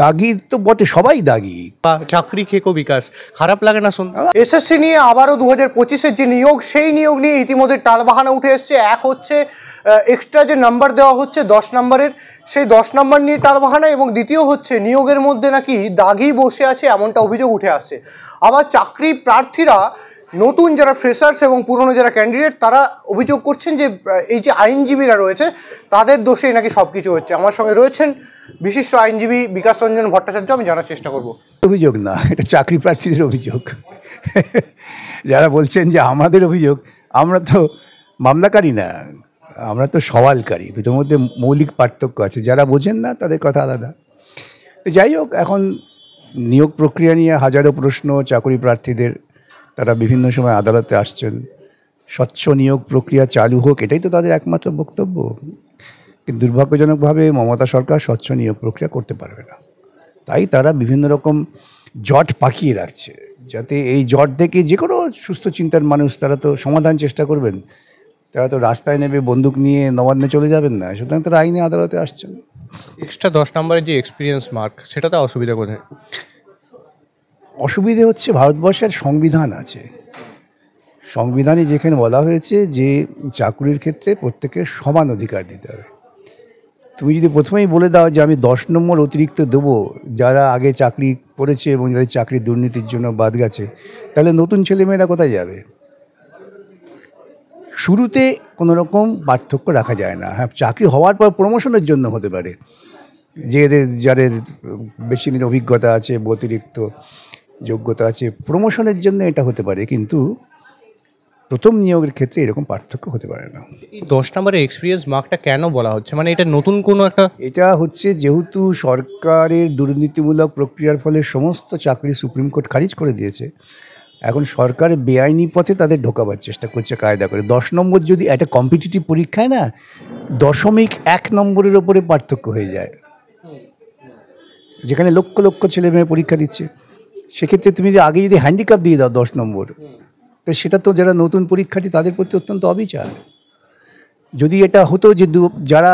দাগি তো বটে, সবাই দাগি। বা চাকরি খেকো বিকাশ, খারাপ লাগে না শুনতে? এসএসসি নিয়ে আবারও 2025-এর যে নিয়োগ, সেই নিয়োগ নিয়ে ইতিমধ্যে টালবাহানা উঠে এসছে। এক হচ্ছে এক্সট্রা যে নাম্বার দেওয়া হচ্ছে 10 নম্বরের, সেই 10 নম্বর নিয়ে টালবাহানা, এবং দ্বিতীয় হচ্ছে নিয়োগের মধ্যে নাকি দাগি বসে আছে, এমনটা অভিযোগ উঠে আসছে। আবার চাকরি প্রার্থীরা, নতুন যারা ফ্রেশার্স এবং পুরনো যারা ক্যান্ডিডেট, তারা অভিযোগ করছেন যে এই যে আইনজীবীরা রয়েছে তাদের দোষেই নাকি সব কিছু হচ্ছে। আমার সঙ্গে রয়েছেন বিশিষ্ট আইনজীবী বিকাশ রঞ্জন ভট্টাচার্য, আমি জানার চেষ্টা করব। অভিযোগ না, এটা চাকরি প্রার্থীদের অভিযোগ। যারা বলছেন যে আমাদের অভিযোগ, আমরা তো মামলাকারী না, আমরা তো সওয়ালকারী। দুটোর মধ্যে মৌলিক পার্থক্য আছে, যারা বোঝেন না তাদের কথা আলাদা। যাই হোক, এখন নিয়োগ প্রক্রিয়া নিয়ে হাজারো প্রশ্ন চাকরি প্রার্থীদের, তারা বিভিন্ন সময় আদালতে আসছেন। স্বচ্ছ নিয়োগ প্রক্রিয়া চালু হোক, এটাই তো তাদের একমাত্র বক্তব্য। কিন্তু দুর্ভাগ্যজনকভাবে মমতা সরকার স্বচ্ছ নিয়োগ প্রক্রিয়া করতে পারবে না, তাই তারা বিভিন্ন রকম জট পাকিয়ে রাখছে, যাতে এই জট দেখে যে কোনো সুস্থ চিন্তার মানুষ তারা তো সমাধান চেষ্টা করবেন। তারা তো রাস্তায় নেবে বন্দুক নিয়ে নবান্নে চলে যাবেন না, সুতরাং তারা আইনে আদালতে আসছেন। এক্সট্রা 10 নম্বরের যে এক্সপিরিয়েন্স মার্ক, সেটাতে অসুবিধা কোথায়? অসুবিধে হচ্ছে ভারতবর্ষের সংবিধান আছে, সংবিধানে যেখানে বলা হয়েছে যে চাকরির ক্ষেত্রে প্রত্যেকের সমান অধিকার দিতে হবে। তুমি যদি প্রথমেই বলে দাও যে আমি 10 নম্বর অতিরিক্ত দেবো যারা আগে চাকরি করেছে এবং যাদের চাকরির দুর্নীতির জন্য বাদ গেছে, তাহলে নতুন ছেলেমেয়েরা কোথায় যাবে? শুরুতে কোনো রকম পার্থক্য রাখা যায় না। হ্যাঁ, চাকরি হওয়ার পর প্রমোশনের জন্য হতে পারে, যে যাদের বেশি দিন অভিজ্ঞতা আছে, অতিরিক্ত যোগ্যতা আছে, প্রমোশনের জন্য এটা হতে পারে, কিন্তু প্রথম নিয়োগের ক্ষেত্রে এরকম পার্থক্য হতে পারে না। এই 10 নম্বরের এক্সপিরিয়েন্স মার্কটা কেন বলা হচ্ছে? মানে এটা নতুন কোনো একটা, এটা হচ্ছে যেহেতু সরকারের দুর্নীতিমূলক প্রক্রিয়ার ফলে সমস্ত চাকরি সুপ্রিম কোর্ট খারিজ করে দিয়েছে, এখন সরকার বেআইনি পথে তাদের ঢোকাবার চেষ্টা করছে কায়দা করে। 10 নম্বর যদি একটা কম্পিটিটিভ পরীক্ষায় না 0.1 নম্বরের ওপরে পার্থক্য হয়ে যায়, যেখানে লক্ষ লক্ষ ছেলে মেয়ে পরীক্ষা দিচ্ছে, সেক্ষেত্রে তুমি যদি আগে যদি হ্যান্ডিক্যাপ দিয়ে দাও 10 নম্বর, তো সেটা তো যারা নতুন পরীক্ষার্থী তাদের প্রতি অত্যন্ত অবিচার। যদি এটা হতো যে যারা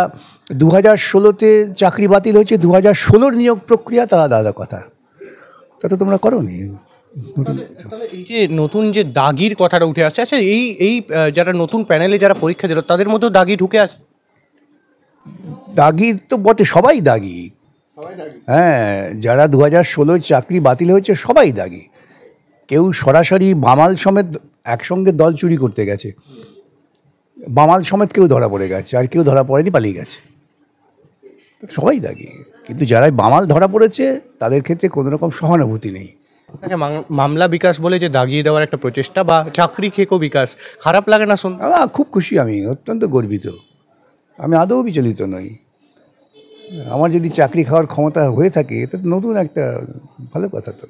2016-তে চাকরি বাতিল হয়েছে, 2016-র নিয়োগ প্রক্রিয়া, তারা আলাদা কথা, তা তো তোমরা করো নি। এই যে নতুন যে দাগির কথাটা উঠে আসছে, আচ্ছা এই যারা নতুন প্যানেলে যারা পরীক্ষা দিল তাদের মধ্যেও দাগি ঢুকে আছে? দাগি তো বটে, সবাই দাগি। হ্যাঁ, যারা 2016 চাকরি বাতিল হয়েছে সবাই দাগি। কেউ সরাসরি বামাল সমেত একসঙ্গে দল চুরি করতে গেছে, বামাল সমেত কেউ ধরা পড়ে গেছে, আর কেউ ধরা পড়েনি, পালিয়ে গেছে, সবাই দাগি। কিন্তু যারা বামাল ধরা পড়েছে তাদের ক্ষেত্রে কোনো রকম সহানুভূতি নেই। মামলা বিকাশ বলে যে দাগিয়ে দেওয়ার একটা প্রচেষ্টা, বা চাকরি খেকো বিকাশ, খারাপ লাগে না শুনতে? খুব খুশি, আমি অত্যন্ত গর্বিত, আমি আদৌ বিচলিত নই। আমার যদি চাকরি খাওয়ার ক্ষমতা হয়ে থাকে, এটা নতুন একটা ভালো কথা তো।